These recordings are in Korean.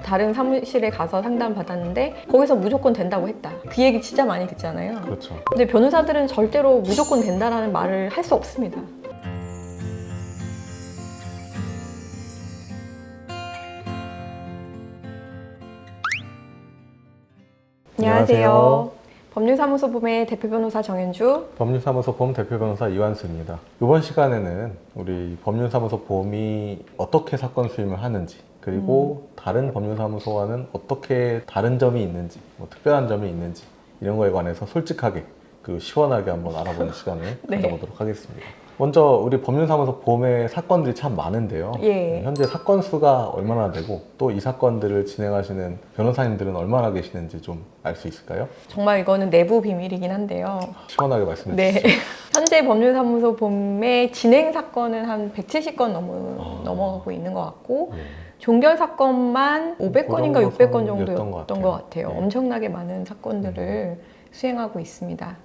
다른 사무실에 가서 상담 받았는데 거기서 무조건 된다고 했다. 그 얘기 진짜 많이 듣잖아요. 그렇죠. 근데 변호사들은 절대로 무조건 된다라는 말을 할 수 없습니다. 안녕하세요. 법률사무소 봄의 대표 변호사 정현주. 법률사무소 봄 대표 변호사 이완수입니다. 이번 시간에는 우리 법률사무소 봄이 어떻게 사건 수임을 하는지, 그리고 다른 법률사무소와는 어떻게 다른 점이 있는지, 뭐 특별한 점이 있는지 이런 거에 관해서 솔직하게 그리고 시원하게 한번 알아보는 시간을 네. 가져보도록 하겠습니다. 먼저 우리 법률사무소 봄에 사건들이 참 많은데요. 예. 현재 사건 수가 얼마나 되고 또 이 사건들을 진행하시는 변호사님들은 얼마나 계시는지 좀 알 수 있을까요? 정말 이거는 내부 비밀이긴 한데요. 시원하게 말씀해 네. 주시죠. 현재 법률사무소 봄의 진행 사건은 한 170건 넘어가고 있는 것 같고, 네. 종결 사건만 500건인가 600건 정도 정도였던 것 같아요. 네. 엄청나게 많은 사건들을 수행하고 있습니다.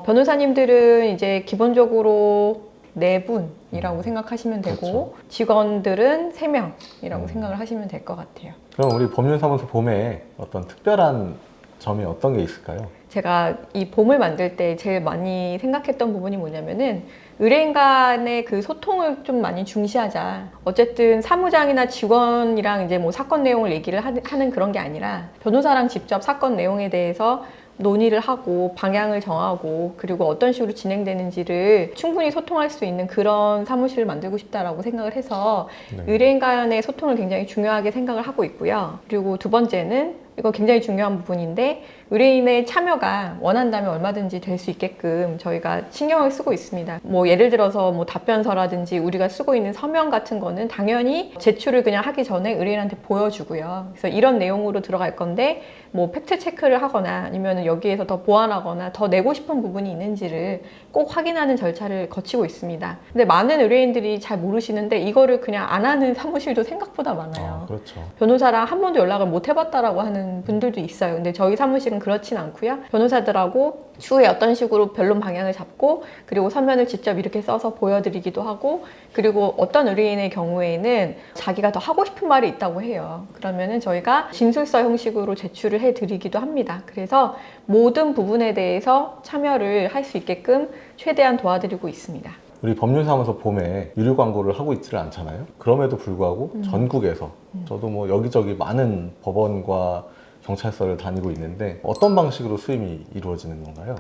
변호사님들은 이제 기본적으로 4분이라고 생각하시면 되고, 그렇죠. 직원들은 3명이라고 생각을 하시면 될 것 같아요. 그럼 우리 법률사무소 봄에 어떤 특별한 점이 어떤 게 있을까요? 제가 이 봄을 만들 때 제일 많이 생각했던 부분이 뭐냐면은 의뢰인 간의 그 소통을 좀 많이 중시하자. 어쨌든 사무장이나 직원이랑 이제 뭐 사건 내용을 얘기를 하는 그런 게 아니라 변호사랑 직접 사건 내용에 대해서 논의를 하고 방향을 정하고 그리고 어떤 식으로 진행되는지를 충분히 소통할 수 있는 그런 사무실을 만들고 싶다라고 생각을 해서 네. 의뢰인 간의 소통을 굉장히 중요하게 생각을 하고 있고요. 그리고 두 번째는 이거 굉장히 중요한 부분인데 의뢰인의 참여가 원한다면 얼마든지 될 수 있게끔 저희가 신경을 쓰고 있습니다. 뭐 예를 들어서 뭐 답변서라든지 우리가 쓰고 있는 서면 같은 거는 당연히 제출을 그냥 하기 전에 의뢰인한테 보여주고요. 그래서 이런 내용으로 들어갈 건데 뭐 팩트 체크를 하거나 아니면 여기에서 더 보완하거나 더 내고 싶은 부분이 있는지를 꼭 확인하는 절차를 거치고 있습니다. 근데 많은 의뢰인들이 잘 모르시는데 이거를 그냥 안 하는 사무실도 생각보다 많아요. 그렇죠. 변호사랑 한 번도 연락을 못 해봤다라고 하는 분들도 있어요. 근데 저희 사무실은 그렇진 않고요. 변호사들하고 추후에 어떤 식으로 변론 방향을 잡고 그리고 서면을 직접 이렇게 써서 보여드리기도 하고 그리고 어떤 의뢰인의 경우에는 자기가 더 하고 싶은 말이 있다고 해요. 그러면은 저희가 진술서 형식으로 제출을 해드리기도 합니다. 그래서 모든 부분에 대해서 참여를 할 수 있게끔 최대한 도와드리고 있습니다. 우리 법률사무소 봄에 유료 광고를 하고 있지를 않잖아요. 그럼에도 불구하고 전국에서 저도 뭐 여기저기 많은 법원과 경찰서를 다니고 있는데 어떤 방식으로 수임이 이루어지는 건가요?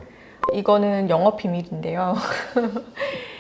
이거는 영업 비밀인데요.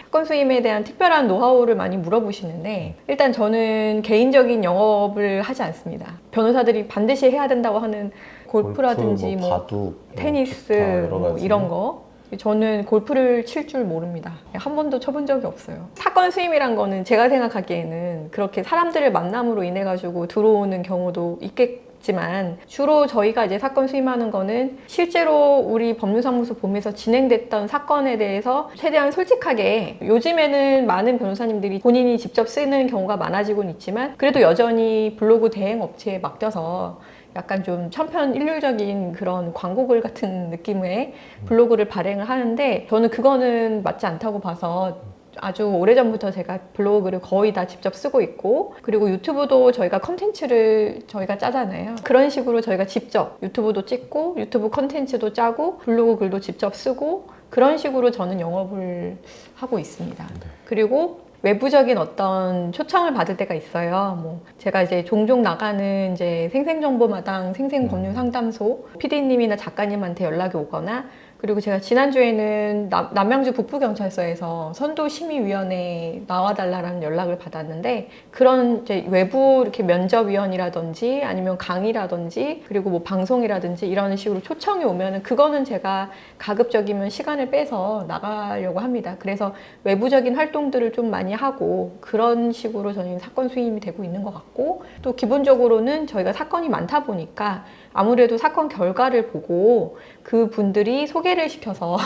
사건 수임에 대한 특별한 노하우를 많이 물어보시는데 일단 저는 개인적인 영업을 하지 않습니다. 변호사들이 반드시 해야 된다고 하는 골프라든지 뭐 바둑, 테니스 기타 여러 뭐 가지. 이런 거 저는 골프를 칠 줄 모릅니다. 한 번도 쳐본 적이 없어요. 사건 수임이란 거는 제가 생각하기에는 그렇게 사람들을 만남으로 인해 가지고 들어오는 경우도 있겠지만 주로 저희가 이제 사건 수임하는 거는 실제로 우리 법률사무소 봄에서 진행됐던 사건에 대해서 최대한 솔직하게 요즘에는 많은 변호사님들이 본인이 직접 쓰는 경우가 많아지고는 있지만 그래도 여전히 블로그 대행 업체에 맡겨서 약간 좀 천편일률적인 그런 광고글 같은 느낌의 블로그를 발행을 하는데 저는 그거는 맞지 않다고 봐서 아주 오래전부터 제가 블로그를 거의 다 직접 쓰고 있고 그리고 유튜브도 저희가 컨텐츠를 저희가 짜잖아요. 그런 식으로 저희가 직접 유튜브도 찍고 유튜브 컨텐츠도 짜고 블로그 글도 직접 쓰고 그런 식으로 저는 영업을 하고 있습니다. 네. 그리고 외부적인 어떤 초청을 받을 때가 있어요. 뭐 제가 이제 종종 나가는 이제 생생정보마당 생생법률상담소 PD님이나 작가님한테 연락이 오거나 그리고 제가 지난주에는 남양주 북부경찰서에서 선도심의위원회에 나와달라는 연락을 받았는데 그런 이제 외부 이렇게 면접위원이라든지 아니면 강의라든지 그리고 뭐 방송이라든지 이런 식으로 초청이 오면은 그거는 제가 가급적이면 시간을 빼서 나가려고 합니다. 그래서 외부적인 활동들을 좀 많이 하고 그런 식으로 저는 사건 수임이 되고 있는 것 같고 또 기본적으로는 저희가 사건이 많다 보니까 아무래도 사건 결과를 보고 그 분들이 소개를 시켜서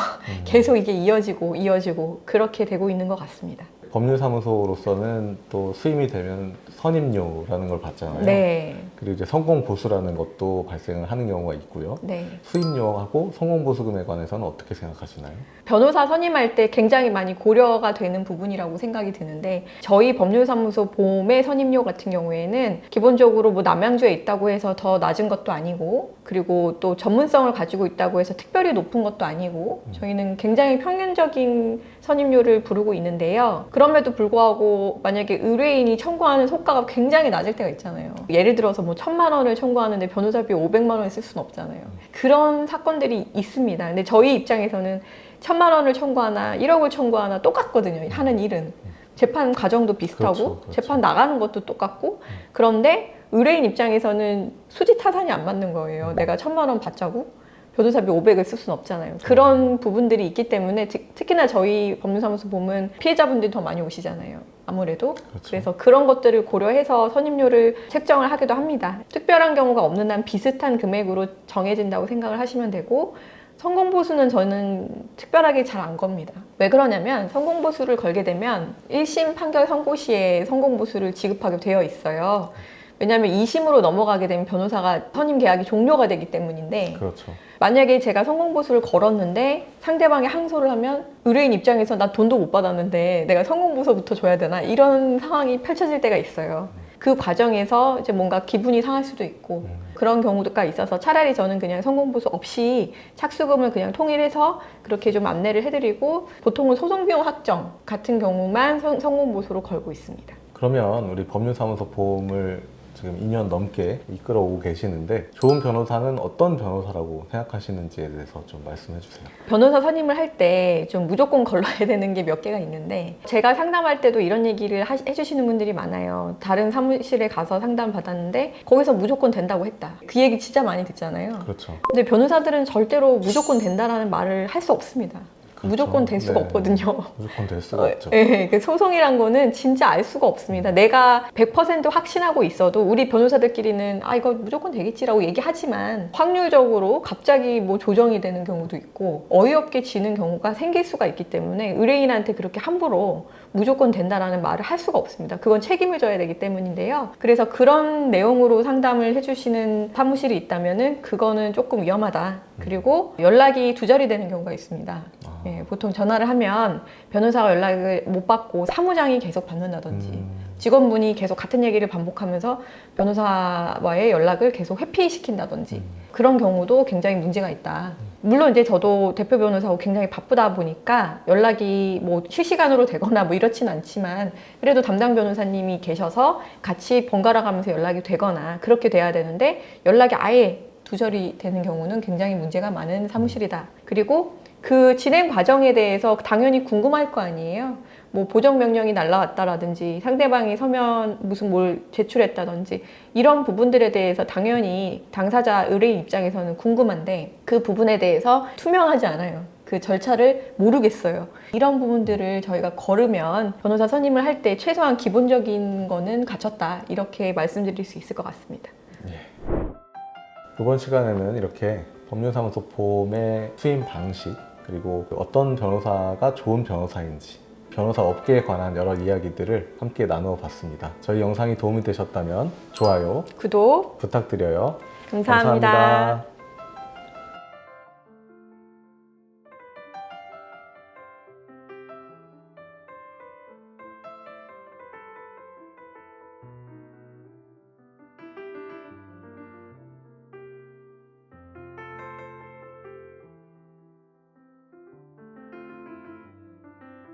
계속 이게 이어지고 그렇게 되고 있는 것 같습니다. 법률사무소로서는 또 수임이 되면 선임료라는 걸 받잖아요. 네. 그리고 이제 성공보수라는 것도 발생을 하는 경우가 있고요. 네. 수임료하고 성공보수금에 관해서는 어떻게 생각하시나요? 변호사 선임할 때 굉장히 많이 고려가 되는 부분이라고 생각이 드는데 저희 법률사무소 보험의 선임료 같은 경우에는 기본적으로 뭐 남양주에 있다고 해서 더 낮은 것도 아니고 그리고 또 전문성을 가지고 있다고 해서 특별히 높은 것도 아니고 저희는 굉장히 평균적인 선임료를 부르고 있는데요. 그럼에도 불구하고 만약에 의뢰인이 청구하는 소가가 굉장히 낮을 때가 있잖아요. 예를 들어서 뭐 1,000만 원을 청구하는데 변호사비 500만 원을 쓸 수는 없잖아요. 그런 사건들이 있습니다. 근데 저희 입장에서는 1,000만 원을 청구하나 1억을 청구하나 똑같거든요. 하는 일은. 재판 과정도 비슷하고 그렇죠. 재판 나가는 것도 똑같고 그런데 의뢰인 입장에서는 수지 타산이 안 맞는 거예요. 내가 1,000만 원 받자고 변호사비 500을 쓸 수는 없잖아요. 그런 부분들이 있기 때문에 특히나 저희 법률사무소 보면 피해자분들이 더 많이 오시잖아요. 아무래도. 그렇죠. 그래서 그런 것들을 고려해서 선임료를 책정을 하기도 합니다. 특별한 경우가 없는 한 비슷한 금액으로 정해진다고 생각을 하시면 되고 성공보수는 저는 특별하게 잘 안 겁니다. 왜 그러냐면 성공보수를 걸게 되면 1심 판결 선고 시에 성공보수를 지급하게 되어 있어요. 왜냐하면 2심으로 넘어가게 되면 변호사가 선임 계약이 종료가 되기 때문인데 그렇죠. 만약에 제가 성공보수를 걸었는데 상대방이 항소를 하면 의뢰인 입장에서 나 돈도 못 받았는데 내가 성공보수부터 줘야 되나 이런 상황이 펼쳐질 때가 있어요. 그 과정에서 이제 뭔가 기분이 상할 수도 있고 그런 경우가 있어서 차라리 저는 그냥 성공보수 없이 착수금을 그냥 통일해서 그렇게 좀 안내를 해드리고 보통은 소송비용 확정 같은 경우만 성공보수로 걸고 있습니다. 그러면 우리 법률사무소 보험을 지금 2년 넘게 이끌어오고 계시는데 좋은 변호사는 어떤 변호사라고 생각하시는지에 대해서 좀 말씀해 주세요. 변호사 선임을 할 때 좀 무조건 걸러야 되는 게 몇 개가 있는데 제가 상담할 때도 이런 얘기를 해주시는 분들이 많아요. 다른 사무실에 가서 상담 받았는데 거기서 무조건 된다고 했다. 그 얘기 진짜 많이 듣잖아요. 그렇죠. 근데 변호사들은 절대로 무조건 된다라는 말을 할 수 없습니다. 그렇죠. 무조건 될 수가 네. 없거든요. 무조건 될 수가 없죠. 네, 그 소송이란 거는 진짜 알 수가 없습니다. 내가 100% 확신하고 있어도 우리 변호사들끼리는 아 이거 무조건 되겠지라고 얘기하지만 확률적으로 갑자기 뭐 조정이 되는 경우도 있고 어이없게 지는 경우가 생길 수가 있기 때문에 의뢰인한테 그렇게 함부로 무조건 된다라는 말을 할 수가 없습니다. 그건 책임을 져야 되기 때문인데요. 그래서 그런 내용으로 상담을 해주시는 사무실이 있다면은 그거는 조금 위험하다. 그리고 연락이 두절이 되는 경우가 있습니다. 예, 보통 전화를 하면 변호사가 연락을 못 받고 사무장이 계속 받는다든지 직원분이 계속 같은 얘기를 반복하면서 변호사와의 연락을 계속 회피시킨다든지 그런 경우도 굉장히 문제가 있다. 물론 이제 저도 대표 변호사고 굉장히 바쁘다 보니까 연락이 뭐 실시간으로 되거나 뭐 이렇진 않지만 그래도 담당 변호사님이 계셔서 같이 번갈아 가면서 연락이 되거나 그렇게 돼야 되는데 연락이 아예 두절이 되는 경우는 굉장히 문제가 많은 사무실이다. 그리고 그 진행 과정에 대해서 당연히 궁금할 거 아니에요. 뭐 보정명령이 날라왔다라든지 상대방이 서면 무슨 뭘 제출했다든지 이런 부분들에 대해서 당연히 당사자 의뢰인 입장에서는 궁금한데 그 부분에 대해서 투명하지 않아요. 그 절차를 모르겠어요. 이런 부분들을 저희가 걸으면 변호사 선임을 할 때 최소한 기본적인 거는 갖췄다. 이렇게 말씀드릴 수 있을 것 같습니다. 이번 시간에는 이렇게 법률사무소 보험의 수임 방식 그리고 어떤 변호사가 좋은 변호사인지 변호사 업계에 관한 여러 이야기들을 함께 나누어 봤습니다. 저희 영상이 도움이 되셨다면 좋아요, 구독 부탁드려요. 감사합니다.